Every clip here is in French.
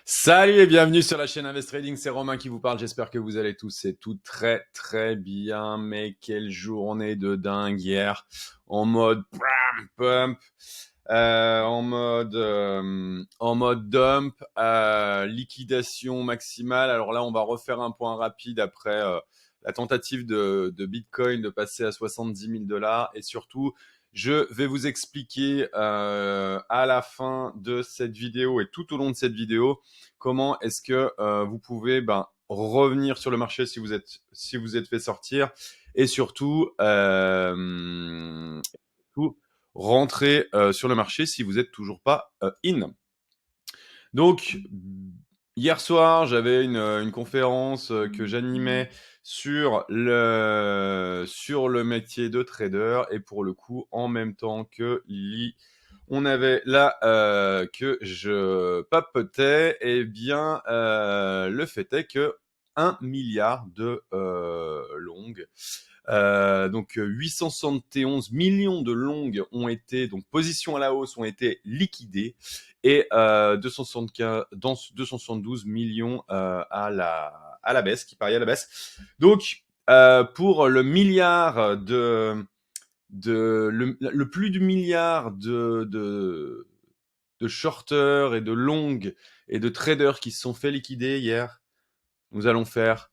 Salut et bienvenue sur la chaîne Invest Trading, c'est Romain qui vous parle, j'espère que vous allez tous et toutes très bien, mais quelle journée de dingue hier, en mode pump, en mode dump, liquidation maximale. Alors là on va refaire un point rapide après la tentative de Bitcoin de passer à 70 000 dollars et surtout je vais vous expliquer à la fin de cette vidéo et tout au long de cette vidéo comment est-ce que vous pouvez revenir sur le marché si vous êtes fait sortir et surtout rentrer sur le marché si vous n'êtes toujours pas in. Donc hier soir j'avais une conférence que j'animais sur le métier de trader et pour le coup en même temps que on avait là que je papotais, et bien le fait est que 1 milliard de longues, donc 871 millions de longues ont été, donc positions à la hausse, ont été liquidées et 272 millions à la baisse, qui pariaient à la baisse. Donc pour le milliard le plus du milliard de shorters et de longues et de traders qui se sont fait liquider hier, nous allons faire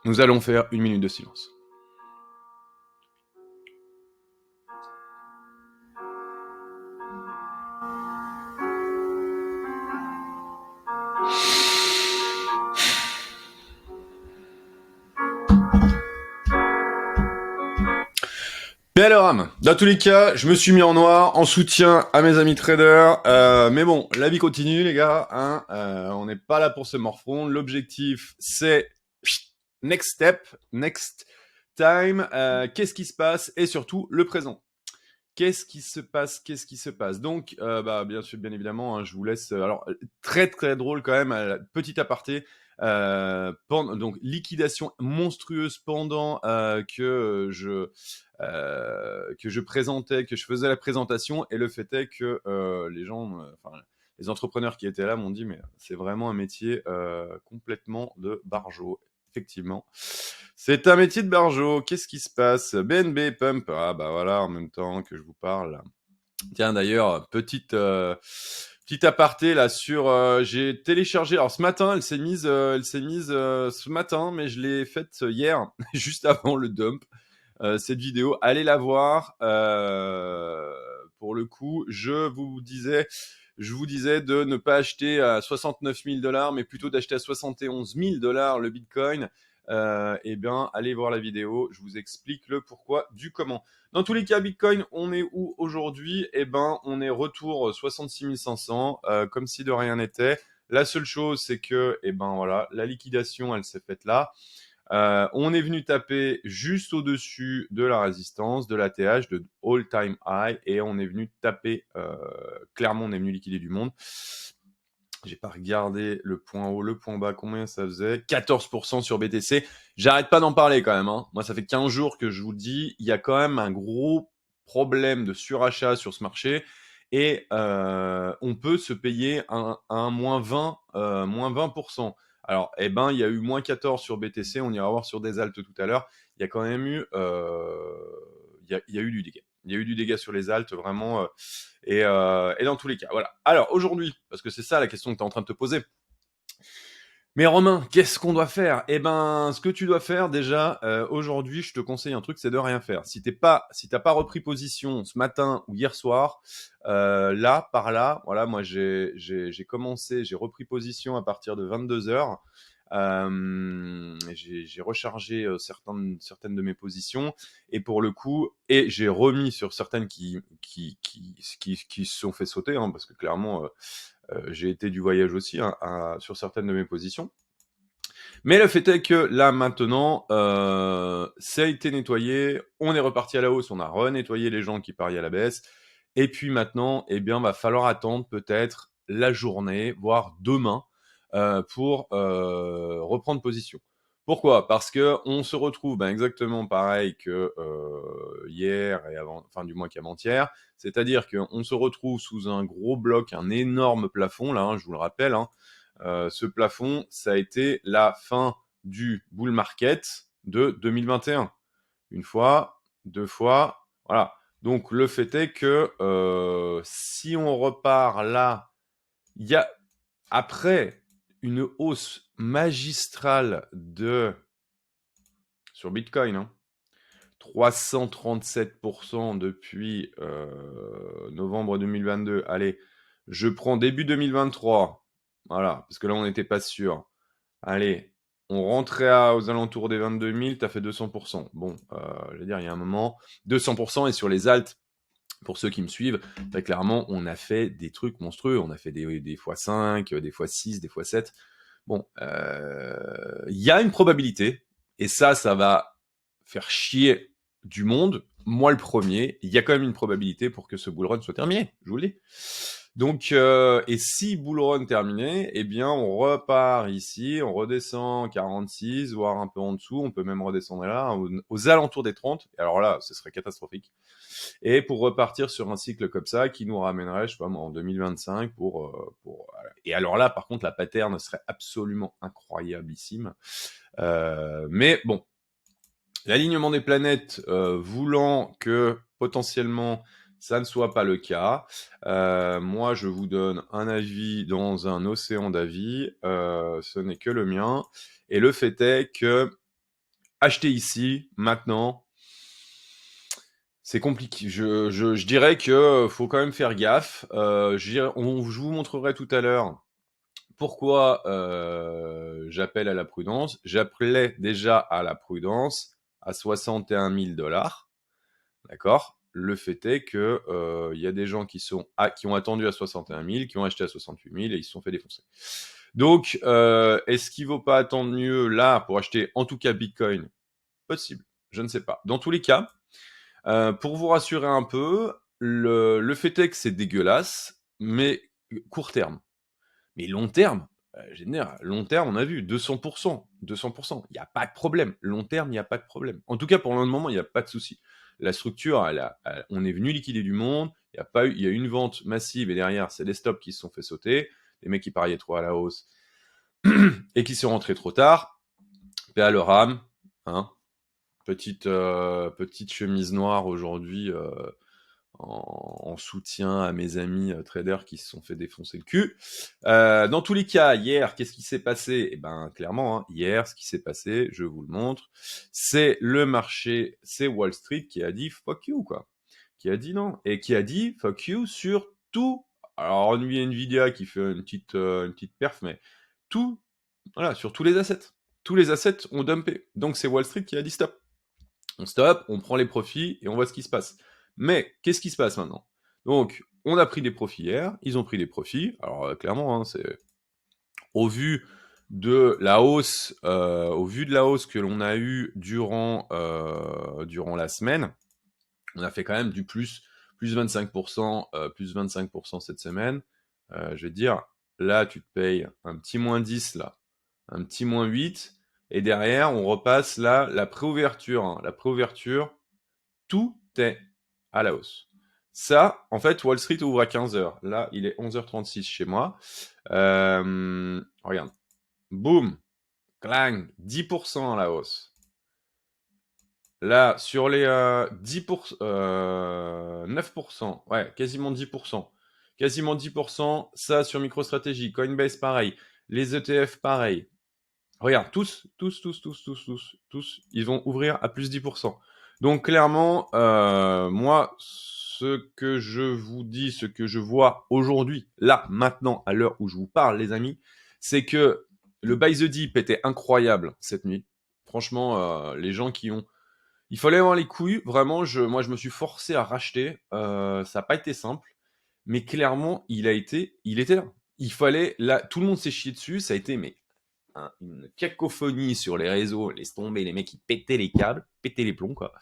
une minute de silence. Bien alors, dans tous les cas, je me suis mis en noir en soutien à mes amis traders. Mais bon, la vie continue, les gars. Hein, on n'est pas là pour se morfondre. L'objectif, c'est next step, next time. Qu'est-ce qui se passe et surtout le présent. Qu'est-ce qui se passe? Donc, bien sûr, bien évidemment, hein, je vous laisse. Alors, très drôle quand même. Petit aparté. Donc, liquidation monstrueuse pendant que je présentais, que je faisais la présentation, et le fait est que les gens, les entrepreneurs qui étaient là m'ont dit mais c'est vraiment un métier complètement de barjo. Effectivement, c'est un métier de barjo. Qu'est-ce qui se passe? BNB Pump, ah bah voilà, en même temps que je vous parle. Tiens, d'ailleurs, petit aparté là sur, j'ai téléchargé. Alors ce matin, elle s'est mise ce matin, mais je l'ai faite hier, juste avant le dump. Cette vidéo, allez la voir. Pour le coup, je vous disais de ne pas acheter à 69 000 dollars, mais plutôt d'acheter à 71 000 dollars le Bitcoin. Eh bien, allez voir la vidéo. Je vous explique le pourquoi du comment. Dans tous les cas, Bitcoin, on est où aujourd'hui? Eh ben, on est retour 66 500, comme si de rien n'était. La seule chose, c'est que, eh ben voilà, la liquidation, elle s'est faite là. On est venu taper juste au-dessus de la résistance, de l'ATH, de all-time high, et on est venu taper, clairement, on est venu liquider du monde. J'ai pas regardé le point haut, le point bas, combien ça faisait. 14% sur BTC. J'arrête pas d'en parler quand même. Hein. Moi, ça fait 15 jours que je vous le dis. Il y a quand même un gros problème de surachat sur ce marché. Et on peut se payer un moins 20, moins 20%. Alors, il y a eu moins 14 sur BTC. On ira voir sur des altes tout à l'heure. Il y a quand même eu, il y a eu du dégât. Il y a eu du dégât sur les altes, vraiment. Et dans tous les cas, voilà. Alors, aujourd'hui, parce que c'est ça la question que tu es en train de te poser. Mais Romain, qu'est-ce qu'on doit faire? Eh ben, ce que tu dois faire déjà, aujourd'hui, je te conseille un truc, c'est de rien faire. Si t'as pas repris position ce matin ou hier soir, là, par là, voilà, moi j'ai commencé, j'ai repris position à partir de 22h. J'ai rechargé certaines de mes positions, et pour le coup, et j'ai remis sur certaines qui se sont fait sauter, hein, parce que clairement, j'ai été du voyage aussi, hein, sur certaines de mes positions. Mais le fait est que là maintenant, ça a été nettoyé, on est reparti à la hausse, on a renettoyé les gens qui pariaient à la baisse, et puis maintenant, eh bien, va falloir attendre peut-être la journée, voire demain, pour reprendre position. Pourquoi? Parce que on se retrouve exactement pareil que hier et avant, enfin du moins qu'avant-hier. C'est-à-dire qu'on se retrouve sous un gros bloc, un énorme plafond, là, je vous le rappelle. Ce plafond, ça a été la fin du bull market de 2021. Une fois, deux fois, voilà. Donc le fait est que si on repart là, il y a après une hausse magistrale sur Bitcoin, 337% depuis novembre 2022. Allez, je prends début 2023. Voilà, parce que là, on n'était pas sûr. Allez, on rentrait aux alentours des 22 000, t'as fait 200%. Bon, je veux dire, il y a un moment, 200%, et sur les alts, pour ceux qui me suivent, très clairement, on a fait des trucs monstrueux. On a fait des x5, des x6, des x7. Bon, il y a une probabilité, et ça va faire chier du monde, moi le premier, il y a quand même une probabilité pour que ce bull run soit terminé, je vous le dis. Donc, et si bull run terminé, eh bien, on repart ici, on redescend 46, voire un peu en dessous, on peut même redescendre là, aux alentours des 30, et alors là, ce serait catastrophique. Et pour repartir sur un cycle comme ça, qui nous ramènerait, je sais pas moi, en 2025 et alors là, par contre, la pattern serait absolument incroyablissime. Mais bon, l'alignement des planètes voulant que potentiellement ça ne soit pas le cas, moi je vous donne un avis dans un océan d'avis, ce n'est que le mien, et le fait est que acheter ici, maintenant, c'est compliqué. Je dirais que faut quand même faire gaffe. Je vous montrerai tout à l'heure pourquoi j'appelle à la prudence. J'appelais déjà à la prudence à 61 000 $. D'accord. Le fait est que il y a des gens qui ont attendu à 61 000, qui ont acheté à 68 000 et ils se sont fait défoncer. Donc, est-ce qu'il vaut pas attendre mieux là pour acheter en tout cas Bitcoin? Possible. Je ne sais pas. Dans tous les cas, pour vous rassurer un peu, le fait est que c'est dégueulasse, mais court terme. Mais long terme, long terme, on a vu 200%, 200%. Il n'y a pas de problème. Long terme, il n'y a pas de problème. En tout cas, pour le moment, il n'y a pas de souci. La structure, on est venu liquider du monde. Il y a une vente massive et derrière, c'est des stops qui se sont fait sauter. Les mecs qui pariaient trop à la hausse et qui sont rentrés trop tard. Paix à leur âme. Hein. Petite chemise noire aujourd'hui en soutien à mes amis traders qui se sont fait défoncer le cul. Dans tous les cas, hier, qu'est-ce qui s'est passé? Eh ben, clairement, hier, ce qui s'est passé, je vous le montre, c'est le marché, c'est Wall Street qui a dit fuck you, quoi. Qui a dit non. Et qui a dit fuck you sur tout. Alors, lui, Nvidia qui fait une petite perf, mais tout, voilà, sur tous les assets. Tous les assets ont dumpé. Donc, c'est Wall Street qui a dit stop. On stoppe, on prend les profits et on voit ce qui se passe. Mais qu'est-ce qui se passe maintenant? Donc, on a pris des profits hier, ils ont pris des profits. Alors, clairement, c'est au vu de la hausse, que l'on a eue durant la semaine, on a fait quand même du plus 25%, plus 25% cette semaine. Je vais te dire, là, tu te payes un petit moins 10, là, un petit moins 8, et derrière, on repasse là, la préouverture. La préouverture, tout est à la hausse. Ça, en fait, Wall Street ouvre à 15h. Là, il est 11h36 chez moi. Regarde. Boum. Clang. 10% à la hausse. Là, sur les 10%, 9%, ouais, quasiment 10%. Quasiment 10%. Ça, sur MicroStrategy, Coinbase, pareil. Les ETF, pareil. Regarde, tous, ils vont ouvrir à plus 10%. Donc clairement, moi, ce que je vous dis, ce que je vois aujourd'hui, là, maintenant, à l'heure où je vous parle, les amis, c'est que le buy the dip était incroyable cette nuit. Franchement, les gens qui ont... Il fallait avoir les couilles, vraiment, moi je me suis forcé à racheter, ça n'a pas été simple, mais clairement, il était là. Il fallait, là, tout le monde s'est chié dessus, ça a été, mais une cacophonie sur les réseaux, laisse tomber, les mecs qui pétaient les câbles, pétaient les plombs, quoi.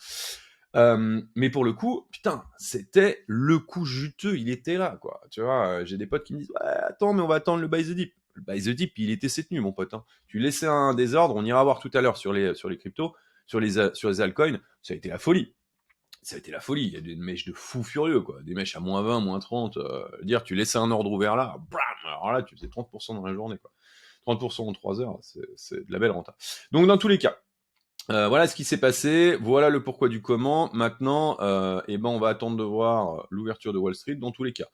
Mais pour le coup, putain, c'était le coup juteux, il était là, quoi. Tu vois, j'ai des potes qui me disent, ouais, attends, mais on va attendre le buy the dip. Le buy the dip, il était cette nuit, mon pote. Hein. Tu laissais un désordre, on ira voir tout à l'heure sur les cryptos, sur les altcoins, ça a été la folie. Ça a été la folie. Il y a des mèches de fous furieux, quoi. Des mèches à moins 20, moins 30. Dire, tu laissais un ordre ouvert là, bam, alors là, tu faisais 30% dans la journée, quoi. 30% en 3 heures, c'est de la belle renta. Donc, dans tous les cas, voilà ce qui s'est passé, voilà le pourquoi du comment. Maintenant, eh ben, on va attendre de voir l'ouverture de Wall Street dans tous les cas.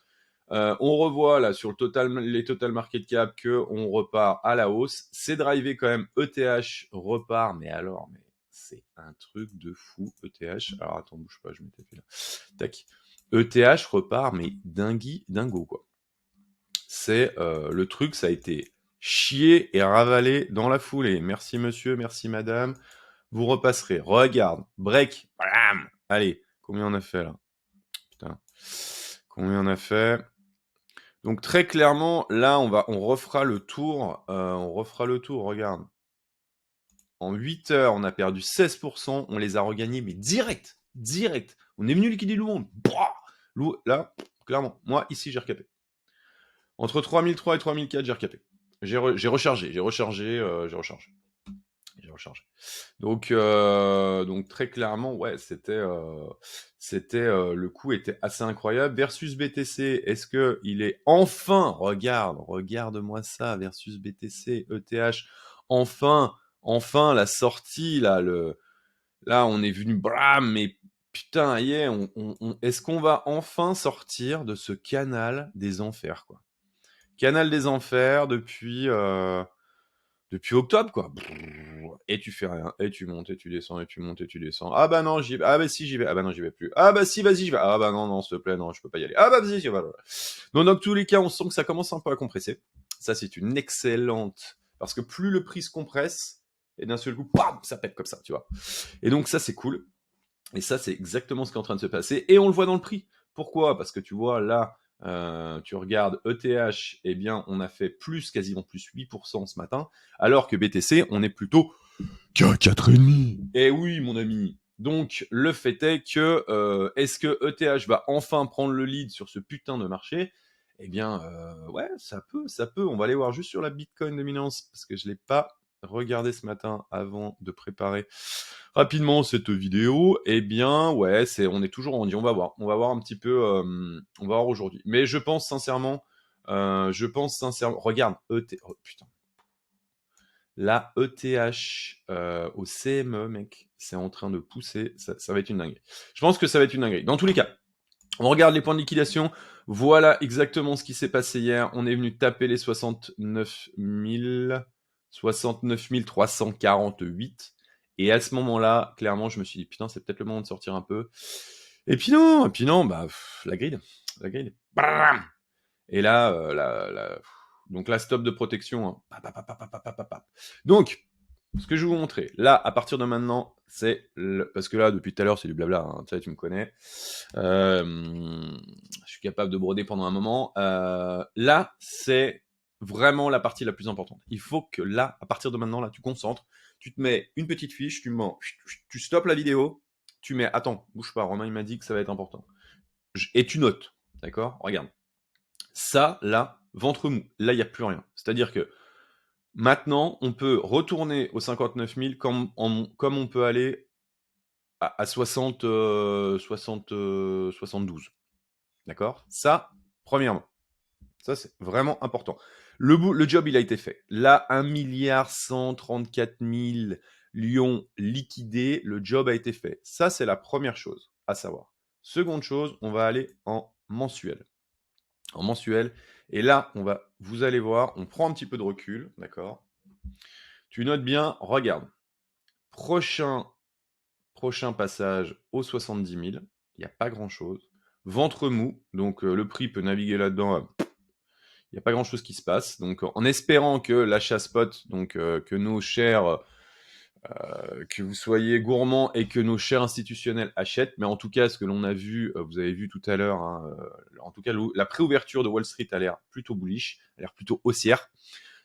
On revoit là sur les total market cap que on repart à la hausse. C'est drivé quand même. ETH repart, mais alors, mais c'est un truc de fou. ETH. Alors attends, bouge pas, je m'étais fait là. Tac. ETH repart, mais dingo quoi. C'est le truc, ça a été chié et ravalé dans la foulée. Merci monsieur, merci madame. Vous repasserez. Regarde, break, bam. Allez, combien on a fait là? Putain, combien on a fait? Donc très clairement, là, on refera le tour. Regarde. En 8 heures, on a perdu 16%. On les a regagnés, mais direct. On est venu liquider le monde. Là, clairement, moi, ici, j'ai recapé. Entre 3003 et 3004, j'ai recapé. J'ai rechargé. Donc très clairement, ouais, le coup était assez incroyable. Versus BTC, est-ce que il est enfin, regarde-moi ça, versus BTC, ETH, enfin la sortie là, là on est venu bram, mais putain, yeah, est-ce qu'on va enfin sortir de ce canal des enfers, quoi. Canal des enfers depuis octobre, quoi. Et tu fais rien, et tu montes, et tu descends, et tu montes, et tu descends. Ah bah non, j'y vais. Ah bah si, j'y vais. Ah bah non, j'y vais plus. Ah bah si, vas-y, j'y vais. Ah bah non, s'il te plaît, non, je peux pas y aller. Ah bah vas-y, j'y vais. Donc dans tous les cas, on sent que ça commence un peu à compresser. Ça, c'est une excellente... Parce que plus le prix se compresse, et d'un seul coup, bam, ça pète comme ça, tu vois. Et donc ça, c'est cool. Et ça, c'est exactement ce qui est en train de se passer. Et on le voit dans le prix. Pourquoi? Parce que tu vois, là, tu regardes ETH, eh bien, on a fait quasiment plus 8% ce matin, alors que BTC, on est plutôt qu'à 4,5. Eh oui, mon ami. Donc, le fait est que, est-ce que ETH va enfin prendre le lead sur ce putain de marché? Eh bien, ouais, ça peut. On va aller voir juste sur la Bitcoin dominance, parce que je ne l'ai pas regardé ce matin avant de préparer rapidement cette vidéo. Eh bien, ouais, on est toujours en dit. On va voir un petit peu, on va voir aujourd'hui. Mais je pense sincèrement, regarde, oh, putain. La ETH au CME, mec, c'est en train de pousser. Ça va être une dinguerie. Je pense que ça va être une dinguerie. Dans tous les cas, on regarde les points de liquidation. Voilà exactement ce qui s'est passé hier. On est venu taper les 69 348. Et à ce moment-là, clairement, je me suis dit, putain, c'est peut-être le moment de sortir un peu. Et puis non, bah, la grille. Bam. Et là, donc là, stop de protection. Hein. Donc, ce que je vais vous montrer, là, à partir de maintenant, parce que là, depuis tout à l'heure, c'est du blabla, hein, tu me connais. Je suis capable de broder pendant un moment. Là, c'est vraiment la partie la plus importante. Il faut que là, à partir de maintenant, là, tu concentres, tu te mets une petite fiche, tu stoppes la vidéo, tu mets, attends, bouge pas, Romain, il m'a dit que ça va être important. Et tu notes, d'accord? Regarde. Ça, là, ventre mou. Là, il n'y a plus rien. C'est-à-dire que maintenant, on peut retourner aux 59 000 comme on peut aller à 72. D'accord? Ça, premièrement. Ça, c'est vraiment important. Le job, il a été fait. Là, 1,134 milliard lions liquidés, le job a été fait. Ça, c'est la première chose à savoir. Seconde chose, on va aller en mensuel. Et là, vous allez voir, on prend un petit peu de recul, d'accord? Tu notes bien, regarde. Prochain passage aux 70 000, il n'y a pas grand-chose. Ventre mou, donc le prix peut naviguer là-dedans. Il n'y a pas grand-chose qui se passe. Donc en espérant que l'achat spot, donc que nos chers... que vous soyez gourmands et que nos chers institutionnels achètent, mais en tout cas, ce que l'on a vu, vous avez vu tout à l'heure, hein, en tout cas, la préouverture de Wall Street a l'air plutôt bullish, a l'air plutôt haussière.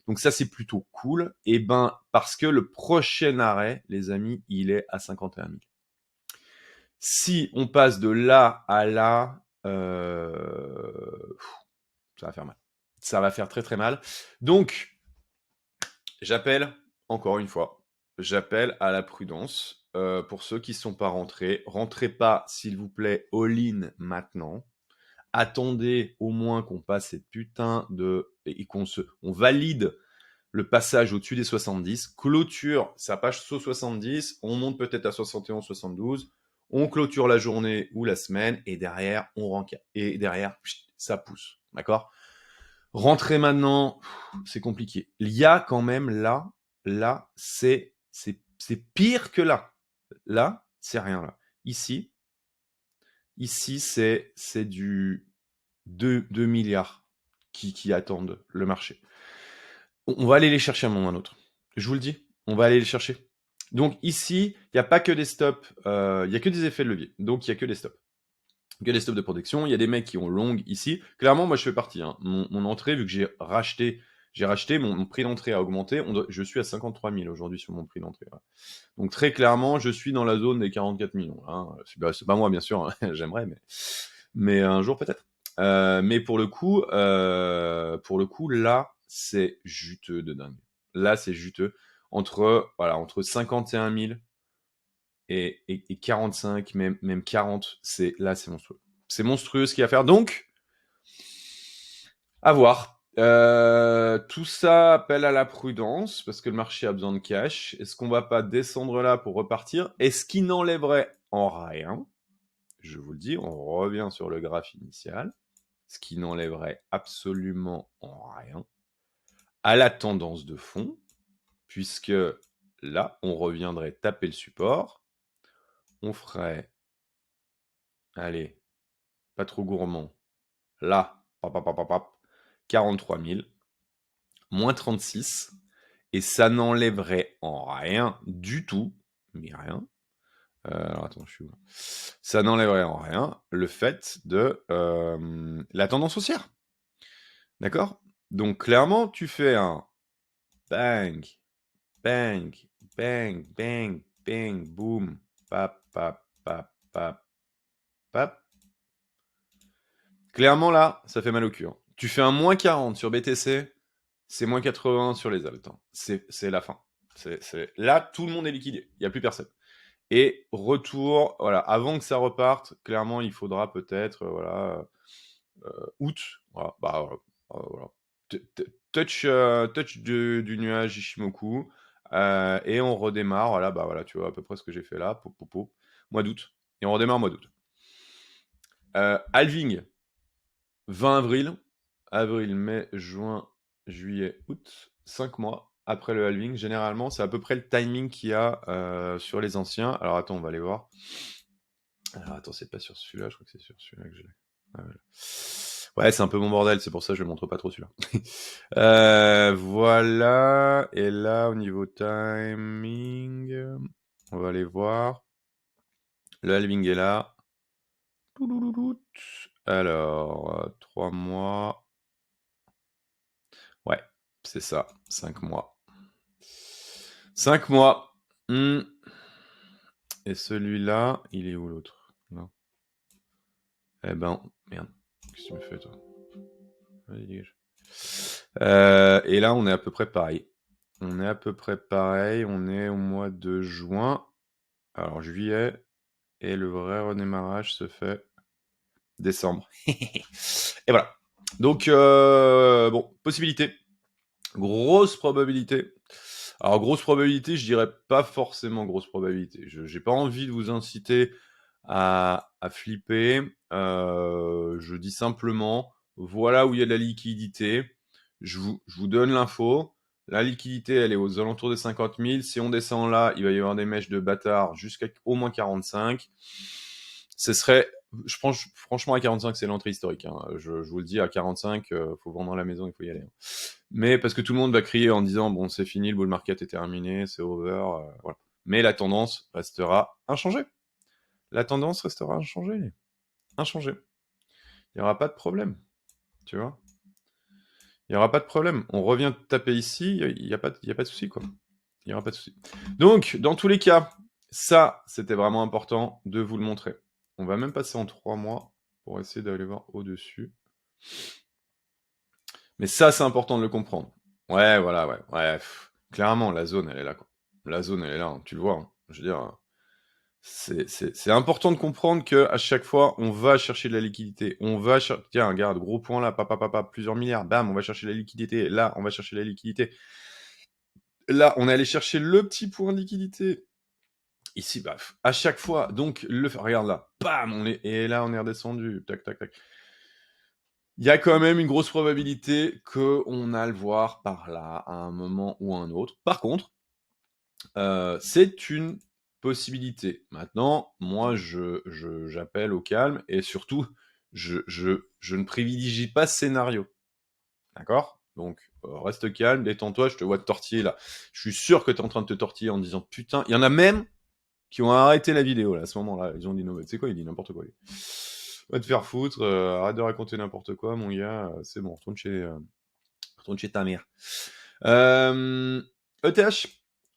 Donc ça, c'est plutôt cool. Et ben, parce que le prochain arrêt, les amis, il est à 51 000. Si on passe de là à là, ça va faire mal. ça va faire très très mal. Donc, j'appelle, encore une fois, j'appelle à la prudence. Pour ceux qui ne sont pas rentrés, rentrez pas, s'il vous plaît, all-in maintenant. Attendez au moins qu'on passe cette putain de... et on valide le passage au-dessus des 70, clôture sa page 70, on monte peut-être à 71, 72, on clôture la journée ou la semaine, et derrière, on rentre. Et derrière, ça pousse. D'accord? Rentrer maintenant, c'est compliqué. Il y a quand même là, c'est pire que là. Là, c'est rien là. Ici, c'est du 2 milliards qui attendent le marché. On va aller les chercher à un moment ou à un autre. Je vous le dis, on va aller les chercher. Donc ici, il n'y a pas que des stops, il n'y a que des effets de levier. Donc il n'y a que des stops. Que des stops de protection. Il y a des mecs qui ont long ici. Clairement, moi je fais partie. Hein. Mon entrée, vu que j'ai racheté, mon prix d'entrée a augmenté. Je suis à 53 000 aujourd'hui sur mon prix d'entrée. Voilà. Donc très clairement, je suis dans la zone des 44 millions. Hein. C'est pas moi, bien sûr. Hein. J'aimerais, mais un jour peut-être. Mais pour le coup, là, c'est juteux de dingue. Là, c'est juteux. Entre 51 000 et 45, même 40, là, c'est monstrueux. C'est monstrueux ce qu'il y a à faire. Donc, à voir. Tout ça appelle à la prudence parce que le marché a besoin de cash. Est-ce qu'on va pas descendre là pour repartir? Est-ce qu'il n'enlèverait en rien? Je vous le dis, on revient sur le graphe initial. Ce qui n'enlèverait absolument en rien à la tendance de fond, puisque là, on reviendrait taper le support. On ferait, allez, pas trop gourmand, là, 43 000, moins 36, et ça n'enlèverait en rien du tout, mais rien. Alors attends, je suis où? Ça n'enlèverait en rien le fait de la tendance haussière. D'accord? Donc clairement, tu fais un bang, bang, bang, bang, bang, boum, pap, pap, pap, pap, pap. Clairement, là, ça fait mal au cul. Hein. Tu fais un moins 40 sur BTC, c'est moins 80 sur les alts. Hein. C'est la fin. Là, tout le monde est liquidé. Il n'y a plus personne. Et retour, voilà, avant que ça reparte, clairement, il faudra peut-être, août. Voilà, bah, voilà. Touch du nuage Ishimoku. Et on redémarre, voilà, bah voilà, tu vois à peu près ce que j'ai fait là, mois d'août. Et on redémarre mois d'août. Halving, 20 avril, mai, juin, juillet, août, 5 mois après le halving. Généralement, c'est à peu près le timing qu'il y a sur les anciens. Alors attends, on va aller voir. Alors attends, c'est pas sur celui-là, je crois que c'est sur celui-là que j'ai. Ah, voilà. Ouais, c'est un peu mon bordel, c'est pour ça que je ne montre pas trop celui-là. Voilà, et là, au niveau timing, on va aller voir. Le halving est là. Alors, 3 mois. Ouais, c'est ça, 5 mois. 5 mois. Et celui-là, il est où l'autre? Non. Eh ben, merde. Qu'est-ce que tu me fais, toi? Allez, dégage. Et là, on est à peu près pareil. On est au mois de juin. Alors, juillet. Et le vrai redémarrage se fait décembre. Et voilà. Donc, bon, possibilité. Grosse probabilité. Alors, grosse probabilité, je dirais pas forcément grosse probabilité. Je n'ai pas envie de vous inciter à flipper. Je dis simplement, voilà où il y a de la liquidité. Je vous donne l'info. La liquidité, elle est aux alentours des 50 000. Si on descend là, il va y avoir des mèches de bâtard jusqu'à au moins 45. Ce serait, je pense, franchement, à 45, c'est l'entrée historique. Hein. Je vous le dis, à 45, faut vendre la maison, il faut y aller. Hein. Mais parce que tout le monde va crier en disant, bon, c'est fini, le bull market est terminé, c'est over. Voilà. Mais la tendance restera inchangée. La tendance restera inchangée. Inchangée. Il n'y aura pas de problème. Tu vois? Il n'y aura pas de problème. On revient taper ici, il n'y a pas de souci, quoi. Il n'y aura pas de souci. Donc, dans tous les cas, ça, c'était vraiment important de vous le montrer. On va même passer en 3 mois pour essayer d'aller voir au-dessus. Mais ça, c'est important de le comprendre. Ouais, voilà, ouais. Ouais, clairement, la zone, elle est là, quoi. La zone, elle est là, hein, tu le vois, hein. Je veux dire, c'est important de comprendre que à chaque fois, on va chercher de la liquidité. On va chercher, tiens, regarde, gros point là, plusieurs milliards, bam, on va chercher la liquidité. Là, on va chercher la liquidité. Là, on est allé chercher le petit point de liquidité. Ici, bah, à chaque fois, donc, regarde là, bam, et là, on est redescendu, tac, tac, tac. Il y a quand même une grosse probabilité qu'on a le voir par là, à un moment ou à un autre. Par contre, c'est une possibilité. Maintenant, moi, j'appelle au calme et surtout, je ne privilégie pas ce scénario. D'accord? Donc, reste calme, détends-toi, je te vois te tortiller là. Je suis sûr que tu es en train de te tortiller en disant putain, il y en a même qui ont arrêté la vidéo là, à ce moment-là. Ils ont dit non, tu sais quoi, il dit n'importe quoi. Va te faire foutre, arrête de raconter n'importe quoi, mon gars, c'est bon, retourne chez ta mère. ETH,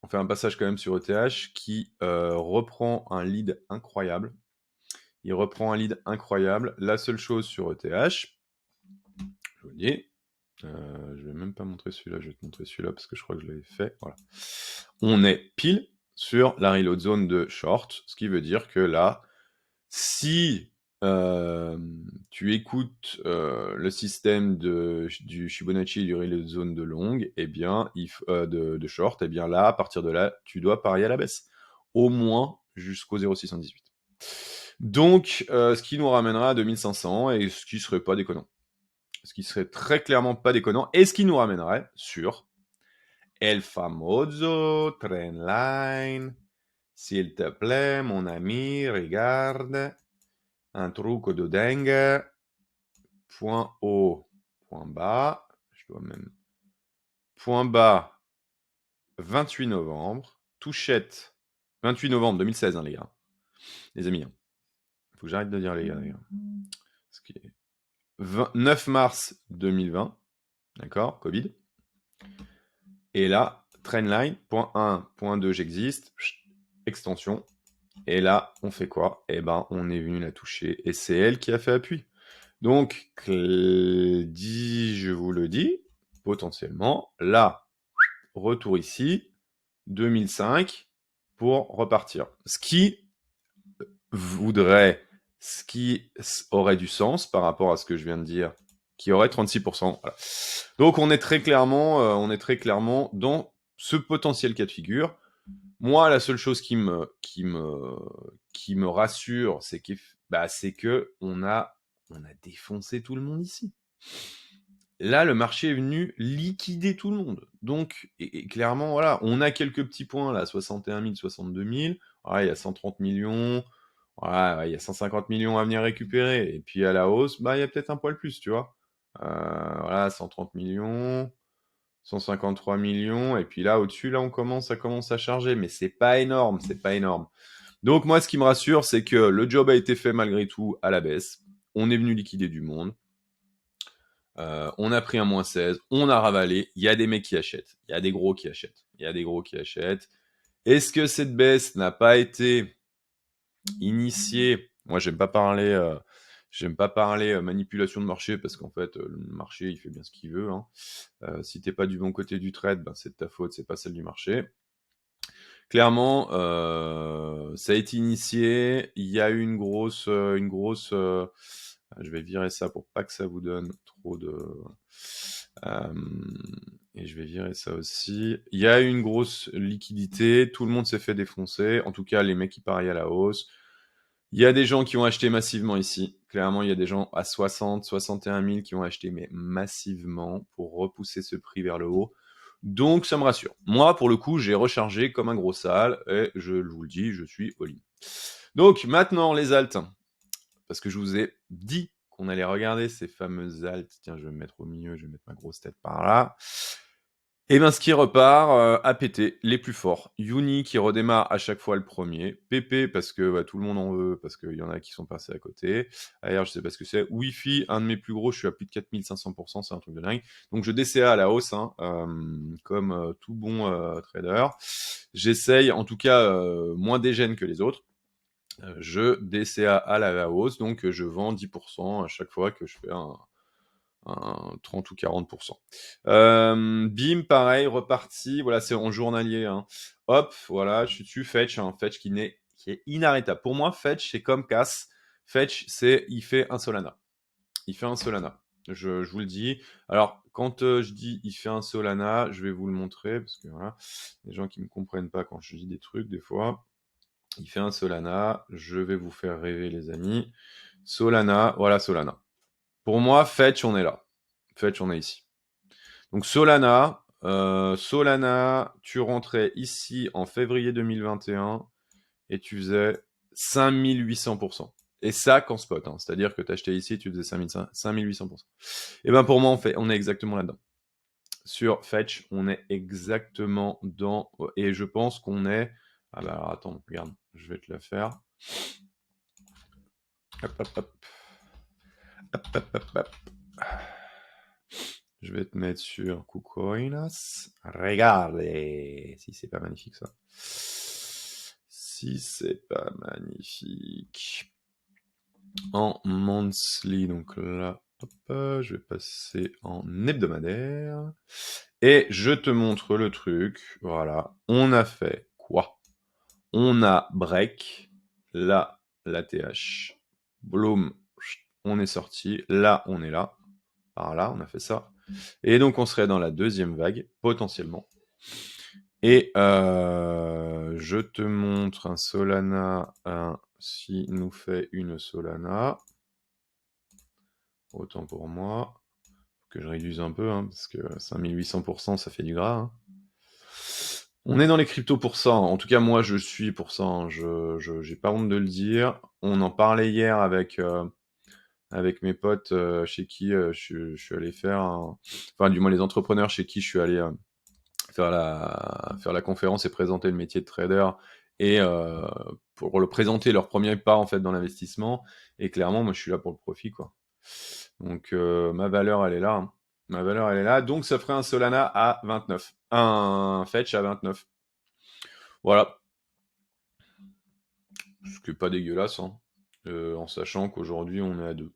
on fait un passage quand même sur ETH qui reprend un lead incroyable. Il reprend un lead incroyable. La seule chose sur ETH, je vous le dis, je vais même pas montrer celui-là, je vais te montrer celui-là parce que je crois que je l'avais fait. Voilà. On est pile sur la reload zone de short, ce qui veut dire que là, si tu écoutes le système du Fibonacci du reload zone de longue, eh bien, de short, eh bien là, à partir de là, tu dois parier à la baisse. Au moins jusqu'au 0,618. Donc, ce qui nous ramènera à 2500 et ce qui serait pas déconnant. Ce qui serait très clairement pas déconnant et ce qui nous ramènerait sur El famoso trendline. S'il te plaît, mon ami, regarde. Un truc de dingue. Point haut, point bas. Je dois même. Point bas, 28 novembre. Touchette, 28 novembre 2016, hein, les gars. Les amis. Faut que j'arrête de dire les gars. Ce qui est 9 mars 2020. D'accord, Covid. Et là, trendline, point 1, point 2, j'existe. Extension. Et là, on fait quoi? Eh ben, on est venu la toucher. Et c'est elle qui a fait appui. Donc, je vous le dis, potentiellement, là, retour ici, 2005, pour repartir. Ce qui aurait du sens par rapport à ce que je viens de dire, qui aurait 36%. Voilà. Donc, on est très clairement dans ce potentiel cas de figure. Moi, la seule chose qui me rassure, c'est que on a défoncé tout le monde ici. Là, le marché est venu liquider tout le monde. Donc, et clairement, voilà, on a quelques petits points là, 61 000, 62 000. Ouais, il y a 130 millions. Ouais, il y a 150 millions à venir récupérer. Et puis à la hausse, bah, il y a peut-être un poil plus, tu vois. Voilà, 130 millions. 153 millions, et puis là, au-dessus, là, ça commence à charger, mais c'est pas énorme, c'est pas énorme. Donc, moi, ce qui me rassure, c'est que le job a été fait malgré tout à la baisse. On est venu liquider du monde. On a pris un moins 16, on a ravalé. Il y a des mecs qui achètent, il y a des gros qui achètent, il y a des gros qui achètent. Est-ce que cette baisse n'a pas été initiée? Moi, j'aime pas parler manipulation de marché parce qu'en fait, le marché, il fait bien ce qu'il veut, hein. Si t'es pas du bon côté du trade, ben c'est de ta faute, c'est pas celle du marché. Clairement, ça a été initié. Il y a eu une grosse. Je vais virer ça pour pas que ça vous donne trop de. Et je vais virer ça aussi. Il y a eu une grosse liquidité. Tout le monde s'est fait défoncer. En tout cas, les mecs qui parient à la hausse. Il y a des gens qui ont acheté massivement ici. Clairement, il y a des gens à 60, 61 000 qui ont acheté, mais massivement, pour repousser ce prix vers le haut. Donc, ça me rassure. Moi, pour le coup, j'ai rechargé comme un gros sale, et je vous le dis, je suis all-in. Donc, maintenant, les alts. Parce que je vous ai dit qu'on allait regarder ces fameuses alts. Tiens, je vais me mettre au milieu, je vais mettre ma grosse tête par là. Et bien, ce qui repart à péter, les plus forts. Uni qui redémarre à chaque fois le premier. PP parce que tout le monde en veut, parce qu'il y en a qui sont passés à côté. AR, je sais pas ce que c'est. Wi-Fi, un de mes plus gros, je suis à plus de 4500%, c'est un truc de dingue. Donc je DCA à la hausse, hein, comme tout bon trader. J'essaye, en tout cas, moins dégène que les autres. Je DCA à la hausse, donc je vends 10% à chaque fois que je fais 30 ou 40%. Bim, pareil, reparti. Voilà, c'est en journalier. Hein. Hop, voilà, je suis dessus. Fetch, un Fetch qui est inarrêtable. Pour moi, Fetch, c'est comme Cass. Fetch, il fait un Solana. Il fait un Solana. Je vous le dis. Alors, quand je dis il fait un Solana, je vais vous le montrer parce que voilà, les gens qui ne me comprennent pas quand je dis des trucs des fois. Il fait un Solana. Je vais vous faire rêver, les amis. Solana, voilà Solana. Pour moi, Fetch, on est là. Fetch, on est ici. Donc Solana, tu rentrais ici en février 2021 et tu faisais 5800%. Et ça qu'en spot, hein. C'est-à-dire que tu achetais ici et tu faisais 5800%. Et bien pour moi, on est exactement là-dedans. Sur Fetch, on est exactement dans... Et je pense qu'on est... Ah bah alors attends, regarde, je vais te la faire. Hop, hop, hop. Hop, hop, hop, hop. Je vais te mettre sur KuCoinas. Regardez si c'est pas magnifique ça. Si c'est pas magnifique. En monthly, donc là, hop, je vais passer en hebdomadaire. Et je te montre le truc. Voilà. On a fait quoi? On a break. Là, la TH. Bloom. On est sorti. Là, on est là. Par là, on a fait ça. Et donc, on serait dans la deuxième vague, potentiellement. Et je te montre un Solana, si nous fait une Solana. Autant pour moi. Que je réduise un peu, hein, parce que 5800%, ça fait du gras. Hein. On est dans les cryptos pour ça. En tout cas, moi, je suis pour ça. Hein. Je j'ai pas honte de le dire. On en parlait hier avec mes potes chez qui je suis allé faire, enfin du moins les entrepreneurs chez qui je suis allé faire la conférence et présenter le métier de trader et pour le présenter leur premier pas en fait dans l'investissement. Et clairement, moi je suis là pour le profit quoi. Donc ma valeur elle est là. Hein. Ma valeur elle est là. Donc ça ferait un Solana à 29, un Fetch à 29. Voilà. Ce qui est pas dégueulasse, hein. En sachant qu'aujourd'hui on est à 2.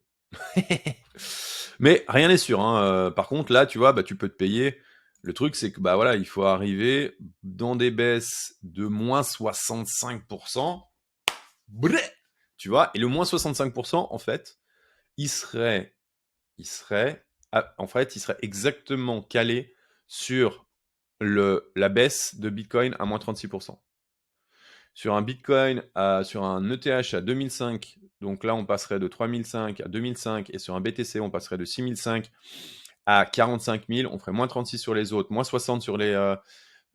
Mais rien n'est sûr. Hein. Par contre, là, tu vois, bah, tu peux te payer. Le truc, c'est que bah voilà, il faut arriver dans des baisses de moins 65%. Bleh, tu vois, et le moins 65%, en fait, il serait exactement calé sur la baisse de Bitcoin à moins 36%. Sur un Bitcoin, sur un ETH à 2005, donc là on passerait de 3005 à 2005, et sur un BTC on passerait de 6005 à 45 000, on ferait moins 36 sur les autres, moins 60 sur les...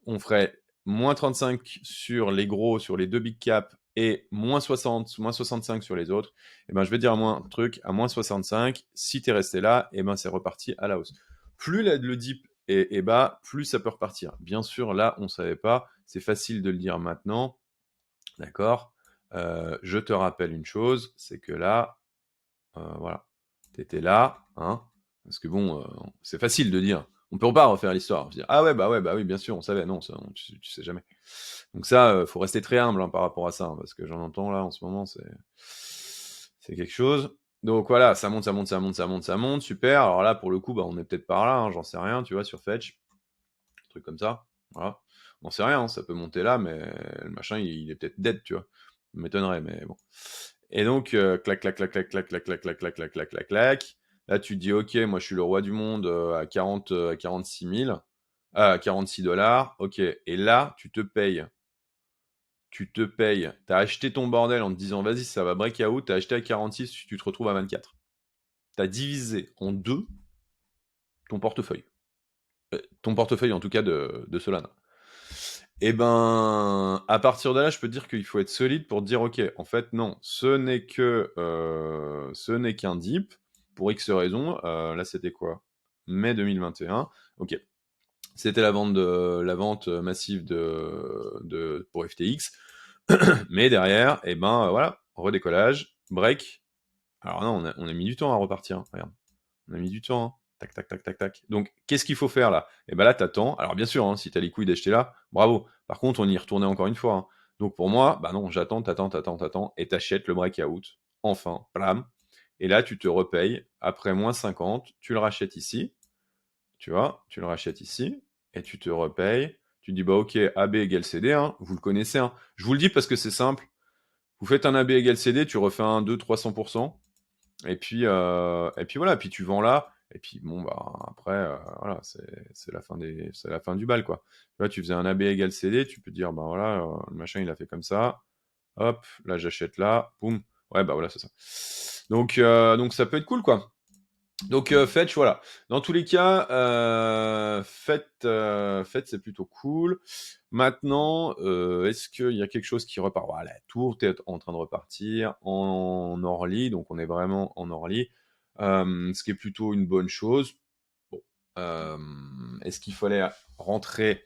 on ferait moins 35 sur les gros, sur les deux big caps, et moins 60, moins 65 sur les autres. Et ben je vais dire un truc, à moins 65, si tu es resté là, et ben c'est reparti à la hausse. Plus le dip est bas, plus ça peut repartir. Bien sûr, là, on ne savait pas, c'est facile de le dire maintenant. D'accord. Je te rappelle une chose, c'est que là, voilà, tu étais là, hein, parce que bon, c'est facile de dire. On peut pas refaire l'histoire. Dire, ah ouais, bah oui, bien sûr, on savait. Non, ça, tu sais jamais. Donc ça, faut rester très humble hein, par rapport à ça, hein, parce que j'en entends là en ce moment, c'est quelque chose. Donc voilà, ça monte, ça monte, ça monte, ça monte, ça monte, super. Alors là, pour le coup, bah, on est peut-être par là, hein, j'en sais rien, tu vois, sur Fetch, un truc comme ça. Voilà. On sait rien, hein, ça peut monter là, mais le machin, il est peut-être dead, tu vois. Ça m'étonnerait, mais bon. Et donc, clac, clac, clac, clac, clac, clac, clac, clac, clac, clac, clac, clac, clac. Là, tu te dis, ok, moi, je suis le roi du monde à 46 000, à 46 dollars. Ok. Et là, tu te payes. T'as acheté ton bordel en te disant, vas-y, ça va break out. T'as acheté à 46, tu te retrouves à 24. T'as divisé en deux ton portefeuille. Ton portefeuille, en tout cas, de Solana. Et ben, à partir de là, je peux te dire qu'il faut être solide pour dire, ok, en fait, non, ce n'est qu'un dip pour X raisons. Là, c'était quoi? Mai 2021. Ok, c'était la vente massive pour FTX. Mais derrière, et ben voilà, redécollage, break. Alors non, on a mis du temps à repartir. Regarde, on a mis du temps. Hein. Tac, tac, tac, tac, tac. Donc, qu'est-ce qu'il faut faire là? Et ben là, t'attends. Alors, bien sûr, hein, si t'as les couilles d'acheter là, bravo. Par contre, on y retournait encore une fois. Hein. Donc, pour moi, bah non, j'attends, t'attends, et t'achètes le breakout. Enfin, plam. Et là, tu te repayes. Après moins 50, tu le rachètes ici. Tu vois, tu le rachètes ici. Et tu te repayes. Tu dis, bah ok, AB égale CD. Hein, vous le connaissez. Hein. Je vous le dis parce que c'est simple. Vous faites un AB égale CD, tu refais un 2, 300%. Et puis voilà, puis tu vends là. Et puis bon, bah après, voilà, c'est la fin du bal, quoi. Tu vois, tu faisais un AB égale CD, tu peux dire, bah voilà, le machin, il a fait comme ça. Hop, là, j'achète là. Boum. Ouais, bah voilà, c'est ça. Donc ça peut être cool, quoi. Donc Fetch, voilà. Dans tous les cas, Fetch, c'est plutôt cool. Maintenant, est-ce qu'il y a quelque chose qui repart? Voilà, la tour est en train de repartir en Orly, donc on est vraiment en Orly, ce qui est plutôt une bonne chose. Bon, est-ce qu'il fallait rentrer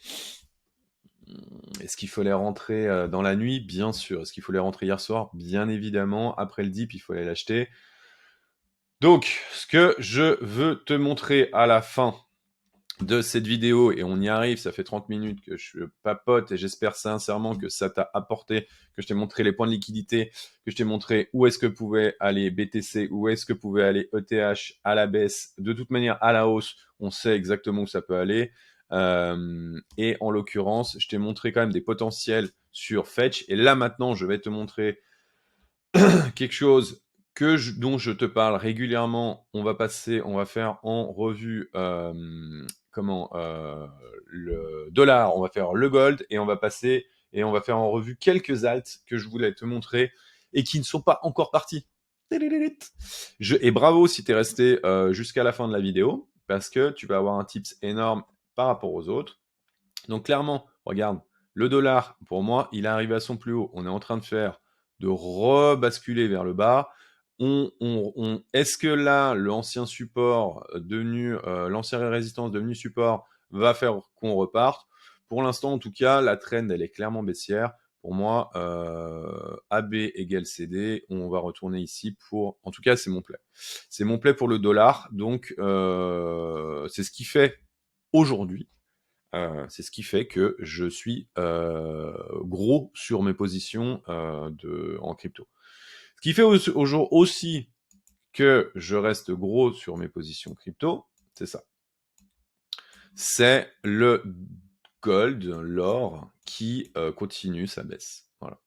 dans la nuit? Bien sûr. Est-ce qu'il fallait rentrer hier soir? Bien évidemment. Après le dip, il fallait l'acheter. Donc, ce que je veux te montrer à la fin de cette vidéo, et on y arrive, ça fait 30 minutes que je papote, et j'espère sincèrement que ça t'a apporté, que je t'ai montré les points de liquidité, que je t'ai montré où est-ce que pouvait aller BTC, où est-ce que pouvait aller ETH à la baisse, de toute manière à la hausse, on sait exactement où ça peut aller. Et en l'occurrence, je t'ai montré quand même des potentiels sur Fetch, et là maintenant, je vais te montrer quelque chose dont je te parle régulièrement. On va faire en revue le dollar, on va faire le gold et on va faire en revue quelques alts que je voulais te montrer et qui ne sont pas encore partis. Et bravo si tu es resté jusqu'à la fin de la vidéo parce que tu vas avoir un tips énorme par rapport aux autres. Donc clairement, regarde, le dollar, pour moi, il est arrivé à son plus haut. On est en train de rebasculer vers le bas. Est-ce que là, l'ancien support l'ancienne résistance devenu support va faire qu'on reparte? Pour l'instant, en tout cas, la trend, elle est clairement baissière. Pour moi, AB égale CD, on va retourner ici en tout cas, c'est mon play. C'est mon play pour le dollar. Donc, c'est ce qui fait aujourd'hui. C'est ce qui fait que je suis gros sur mes positions en crypto. Ce qui fait au jour aussi que je reste gros sur mes positions crypto, c'est ça. C'est le gold, l'or, qui continue sa baisse. Voilà.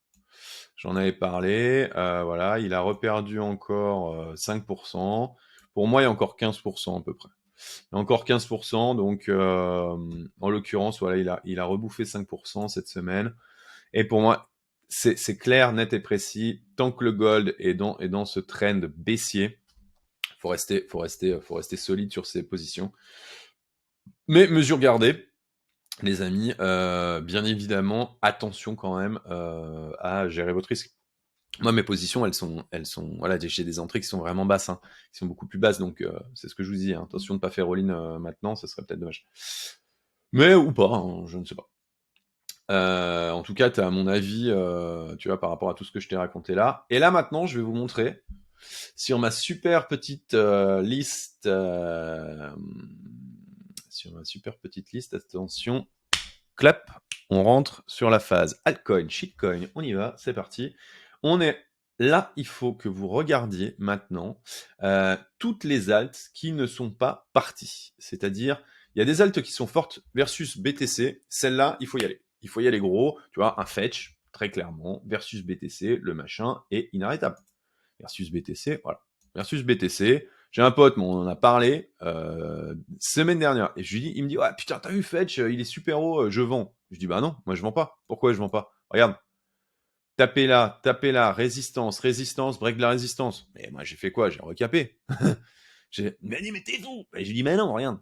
J'en avais parlé. Voilà, il a reperdu encore 5%. Pour moi, il y a encore 15% à peu près. Il y a encore 15%, donc en l'occurrence, voilà, il a rebouffé 5% cette semaine. Et pour moi, c'est clair, net et précis. Tant que le gold est dans ce trend baissier, faut rester solide sur ses positions. Mais mesure gardée, les amis, bien évidemment, attention quand même à gérer votre risque. Moi, mes positions, elles sont, voilà, j'ai des entrées qui sont vraiment basses, hein, qui sont beaucoup plus basses, donc c'est ce que je vous dis. Hein, attention de ne pas faire all-in maintenant, ça serait peut-être dommage. Mais ou pas, hein, je ne sais pas. En tout cas, tu as mon avis, tu vois, par rapport à tout ce que je t'ai raconté là. Et là, maintenant, je vais vous montrer sur ma super petite liste. Sur ma super petite liste, attention, clap, on rentre sur la phase altcoin, shitcoin, on y va, c'est parti. On est là, il faut que vous regardiez maintenant toutes les alts qui ne sont pas parties. C'est-à-dire, il y a des alts qui sont fortes versus BTC, celle-là, il faut y aller. Il faut y aller gros, tu vois, un fetch, très clairement, versus BTC, le machin est inarrêtable. Versus BTC, voilà. Versus BTC, j'ai un pote, on en a parlé semaine dernière, et je lui dis, il me dit, ouais, putain, t'as vu Fetch, il est super haut, je vends. Je dis, bah non, moi je vends pas. Pourquoi je vends pas? Regarde, tapez là, résistance, break de la résistance. Mais moi j'ai fait quoi? J'ai recapé. Mais dit, mais t'es fou! Et je lui dis, mais non, regarde.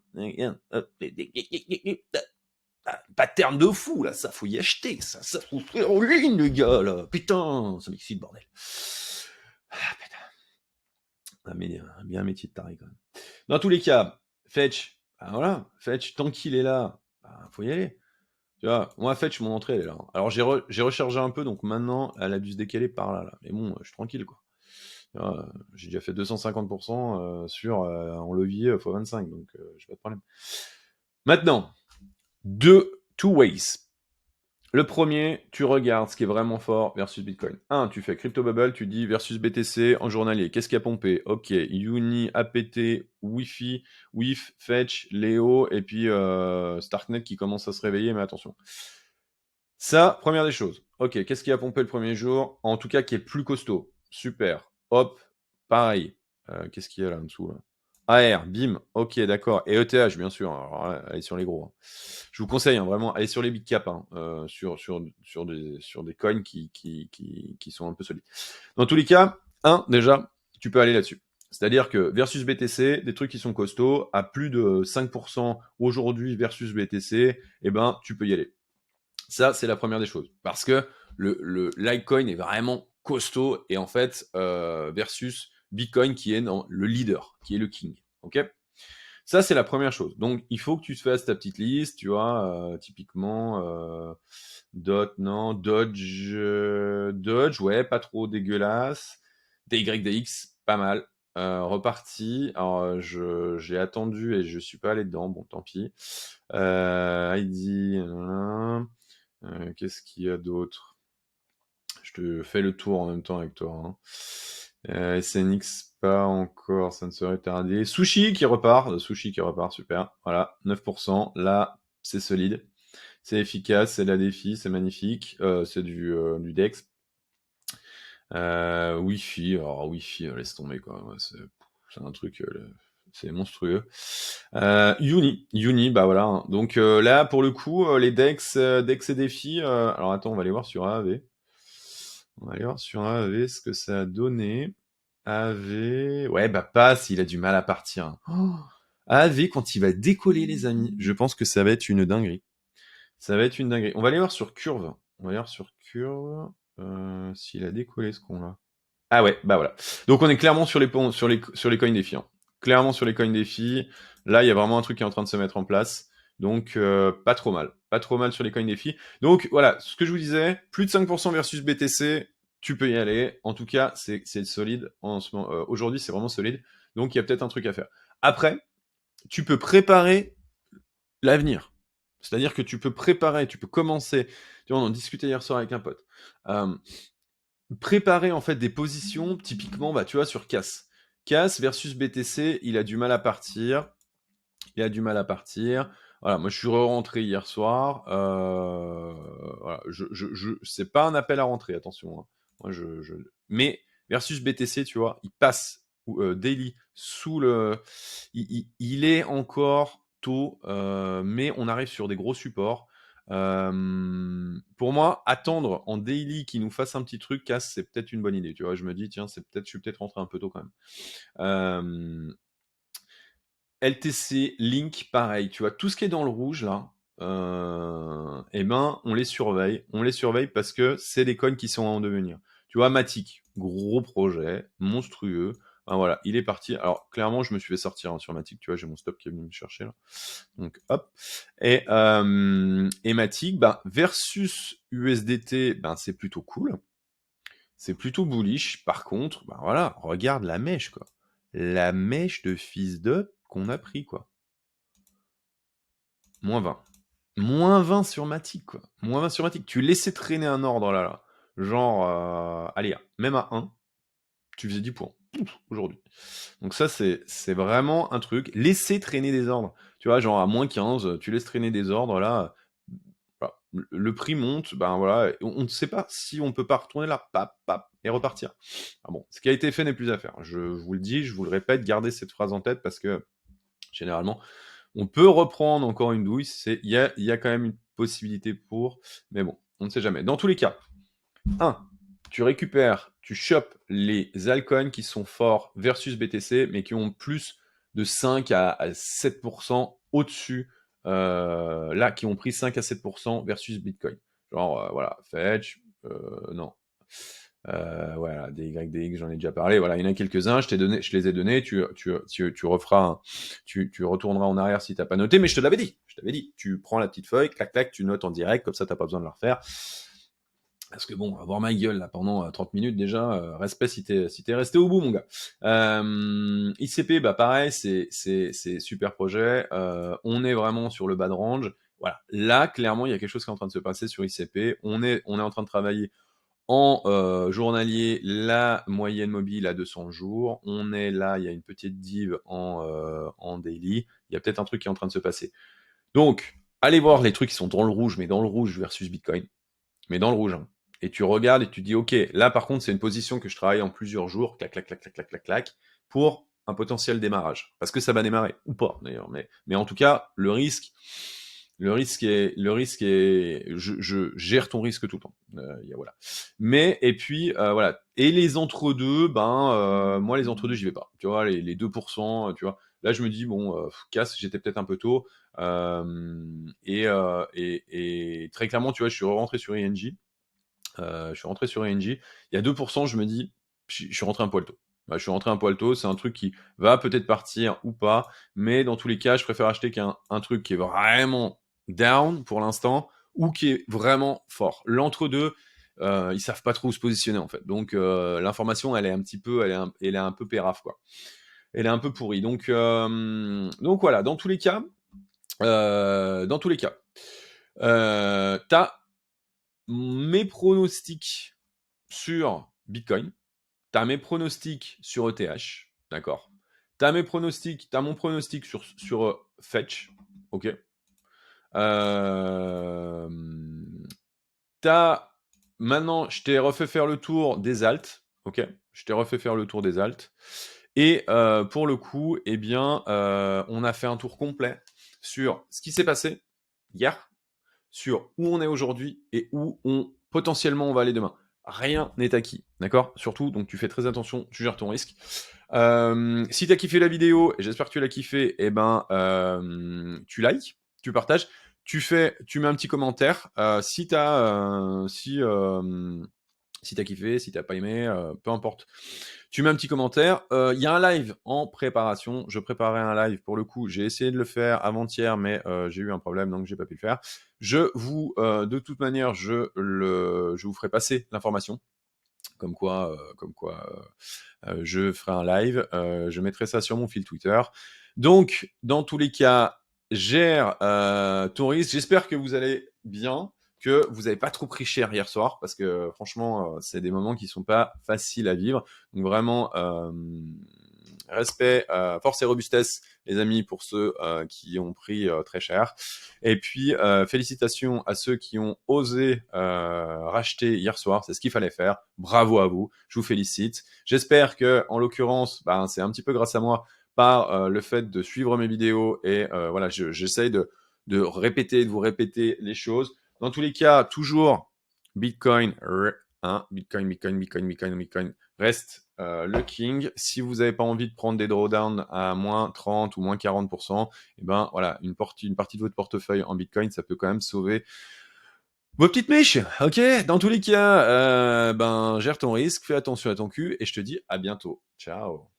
Pattern de fou, là, ça faut y acheter, ça faut faire en ligne, les gars, là. Putain, ça m'excite, bordel. Ah, putain. Bien un métier de taré, quand même. Dans tous les cas, Fetch, bah voilà, Fetch, tant qu'il est là, bah, faut y aller. Tu vois, moi, Fetch, mon entrée, elle est là. Alors, j'ai rechargé un peu, donc maintenant, elle a dû se décaler par là, là. Mais bon, je suis tranquille, quoi. J'ai déjà fait 250% en levier x25, donc j'ai pas de problème. Maintenant, two ways. Le premier, tu regardes ce qui est vraiment fort versus Bitcoin. Tu fais Crypto Bubble, tu dis versus BTC en journalier. Qu'est-ce qui a pompé? Ok, Uni, APT, Wi-Fi, WIF, Fetch, Léo, et puis Starknet qui commence à se réveiller, mais attention. Ça, première des choses. Ok, qu'est-ce qui a pompé le premier jour? En tout cas, qui est plus costaud. Super. Hop, pareil. Qu'est-ce qu'il y a là en dessous là? AR, BIM, ok, d'accord. Et ETH, bien sûr. Alors, là, allez sur les gros. Hein. Je vous conseille vraiment, allez sur les big caps, sur des coins qui sont un peu solides. Dans tous les cas, déjà, tu peux aller là-dessus. C'est-à-dire que versus BTC, des trucs qui sont costauds, à plus de 5% aujourd'hui versus BTC, eh ben, tu peux y aller. Ça, c'est la première des choses. Parce que le Litecoin est vraiment costaud et en fait, versus Bitcoin qui est le leader, qui est le king. Ok? Ça, c'est la première chose. Donc, il faut que tu te fasses ta petite liste, tu vois, typiquement, Dot, non, Dodge, ouais, pas trop dégueulasse. DYDX, pas mal. Reparti. Alors, j'ai attendu et je suis pas allé dedans, bon, tant pis. ID, qu'est-ce qu'il y a d'autre? Je te fais le tour en même temps avec toi. Hein. SNX, pas encore, ça ne serait tardé. Sushi qui repart, super. Voilà, 9%. Là, c'est solide. C'est efficace, c'est la défi, c'est magnifique. C'est du DEX. Wi-Fi, alors Wi-Fi, laisse tomber quoi. Ouais, c'est un truc, c'est monstrueux. Uni, bah voilà. Hein. Donc là, pour le coup, les Dex et défis. Alors attends, on va aller voir sur AAV. On va aller voir sur AAV ce que ça a donné. AAV, ouais, bah passe, il a du mal à partir. Hein. Oh. AAV, quand il va décoller, les amis, je pense que ça va être une dinguerie. Ça va être une dinguerie. On va aller voir sur Curve. On va aller voir sur Curve s'il a décollé ce qu'on-là. Ah ouais, bah voilà. Donc on est clairement sur les coins défis. Hein. Clairement sur les coins défis. Là, il y a vraiment un truc qui est en train de se mettre en place. Donc pas trop mal. Pas trop mal sur les coins défis. Donc voilà, ce que je vous disais, plus de 5% versus BTC, tu peux y aller. En tout cas, c'est solide. Aujourd'hui, c'est vraiment solide. Donc il y a peut-être un truc à faire. Après, tu peux préparer l'avenir. C'est-à-dire que tu peux préparer, tu peux commencer. Tu vois, on en discutait hier soir avec un pote. Euh, préparer en fait des positions, typiquement, bah, tu vois, sur CAS. CAS versus BTC, il a du mal à partir. Il a du mal à partir. Voilà, moi je suis rentré hier soir. Voilà, c'est pas un appel à rentrer, attention. Hein. Moi, Mais versus BTC, tu vois, il passe daily sous le. Il est encore tôt, mais on arrive sur des gros supports. Pour moi, attendre en daily qu'il nous fasse un petit truc, casse, c'est peut-être une bonne idée. Tu vois, je me dis, tiens, je suis peut-être rentré un peu tôt quand même. LTC, Link, pareil. Tu vois, tout ce qui est dans le rouge là, eh ben, on les surveille. On les surveille parce que c'est des coins qui sont en devenir. Tu vois, Matic, gros projet, monstrueux. Ben voilà, il est parti. Alors, clairement, je me suis fait sortir hein, sur Matic. Tu vois, j'ai mon stop qui est venu me chercher là. Donc, hop. Et Matic, ben, versus USDT, ben, c'est plutôt cool. C'est plutôt bullish. Par contre, ben voilà, regarde la mèche, quoi. La mèche de fils de qu'on a pris, quoi. Moins 20. Moins 20 sur Matic, quoi. Moins 20 sur Matic. Tu laissais traîner un ordre, là. Genre, allez, même à 1, tu faisais 10 points. Aujourd'hui. Donc ça, c'est vraiment un truc. Laisser traîner des ordres. Tu vois, genre à moins 15, tu laisses traîner des ordres, là. Voilà. Le prix monte, ben voilà. On ne sait pas si on peut pas retourner là, pap, pap, et repartir. Ah bon, ce qui a été fait n'est plus à faire. Je vous le dis, je vous le répète, gardez cette phrase en tête parce que généralement, on peut reprendre encore une douille. Il y a quand même une possibilité pour, mais bon, on ne sait jamais. Dans tous les cas, 1. Tu récupères, tu chopes les altcoins qui sont forts versus BTC, mais qui ont plus de 5 à 7% au-dessus, là, qui ont pris 5 à 7% versus Bitcoin. Genre, voilà, Fetch, non. Voilà, des YDX, j'en ai déjà parlé. Voilà, il y en a quelques-uns, je les ai donnés. Tu referas, tu retourneras en arrière si t'as pas noté, mais je te l'avais dit. Je t'avais dit. Tu prends la petite feuille, clac, clac, tu notes en direct, comme ça t'as pas besoin de la refaire. Parce que bon, avoir ma gueule là pendant 30 minutes déjà, respect si t'es resté au bout, mon gars. ICP, bah pareil, c'est super projet. On est vraiment sur le bas de range. Voilà. Là, clairement, il y a quelque chose qui est en train de se passer sur ICP. On est en train de travailler en journalier, la moyenne mobile à 200 jours. On est là, il y a une petite div en daily. Il y a peut-être un truc qui est en train de se passer. Donc, allez voir les trucs qui sont dans le rouge, mais dans le rouge versus Bitcoin. Mais dans le rouge. Hein. Et tu regardes et tu dis, OK, là par contre, c'est une position que je travaille en plusieurs jours, clac, clac, clac, clac, clac, clac, clac, pour un potentiel démarrage. Parce que ça va démarrer, ou pas d'ailleurs. Mais en tout cas, le risque est, je gère ton risque tout le temps. Voilà. Mais, et puis, voilà. Et les entre-deux, moi, les entre-deux, j'y vais pas. Tu vois, les 2%, tu vois. Là, je me dis, bon, casse, j'étais peut-être un peu tôt. Et très clairement, tu vois, je suis rentré sur ING. Il y a 2%, je me dis, je suis rentré un poil tôt. Je suis rentré un poil tôt, c'est un truc qui va peut-être partir ou pas, mais dans tous les cas, je préfère acheter qu'un truc qui est vraiment down pour l'instant ou qui est vraiment fort. L'entre-deux, ils savent pas trop où se positionner en fait. Donc l'information, elle est elle est un peu pérave quoi. Elle est un peu pourrie. Donc voilà, dans tous les cas, t'as mes pronostics sur Bitcoin, t'as mes pronostics sur ETH, d'accord. T'as mon pronostic sur Fetch, ok. Euh, Maintenant, je t'ai refait faire le tour des alts, ok. Je t'ai refait faire le tour des alts. Et pour le coup, eh bien, on a fait un tour complet sur ce qui s'est passé hier, sur où on est aujourd'hui et où potentiellement on va aller demain. Rien n'est acquis, d'accord. Surtout, donc tu fais très attention, tu gères ton risque. Si tu as kiffé la vidéo, et j'espère que tu l'as kiffé, eh ben, tu likes, tu partages, tu mets un petit commentaire. Si t'as kiffé, si t'as pas aimé, peu importe. Tu mets un petit commentaire. Il y a un live en préparation. Je préparais un live pour le coup. J'ai essayé de le faire avant-hier, mais j'ai eu un problème, donc j'ai pas pu le faire. De toute manière, je vous ferai passer l'information. Comme quoi, je ferai un live. Je mettrai ça sur mon fil Twitter. Donc, dans tous les cas, gère ton risque. J'espère que vous allez bien, que vous n'avez pas trop pris cher hier soir, parce que franchement, c'est des moments qui sont pas faciles à vivre. Donc vraiment, respect, force et robustesse, les amis, pour ceux qui ont pris très cher. Et puis, félicitations à ceux qui ont osé racheter hier soir. C'est ce qu'il fallait faire. Bravo à vous. Je vous félicite. J'espère que, en l'occurrence, c'est un petit peu grâce à moi par le fait de suivre mes vidéos et voilà, j'essaye de répéter, de vous répéter les choses. Dans tous les cas, toujours Bitcoin, Bitcoin reste le king. Si vous n'avez pas envie de prendre des drawdowns à moins 30 ou moins 40%, et ben voilà, une partie de votre portefeuille en Bitcoin, ça peut quand même sauver vos petites mèches. Ok, dans tous les cas, gère ton risque, fais attention à ton cul et je te dis à bientôt. Ciao.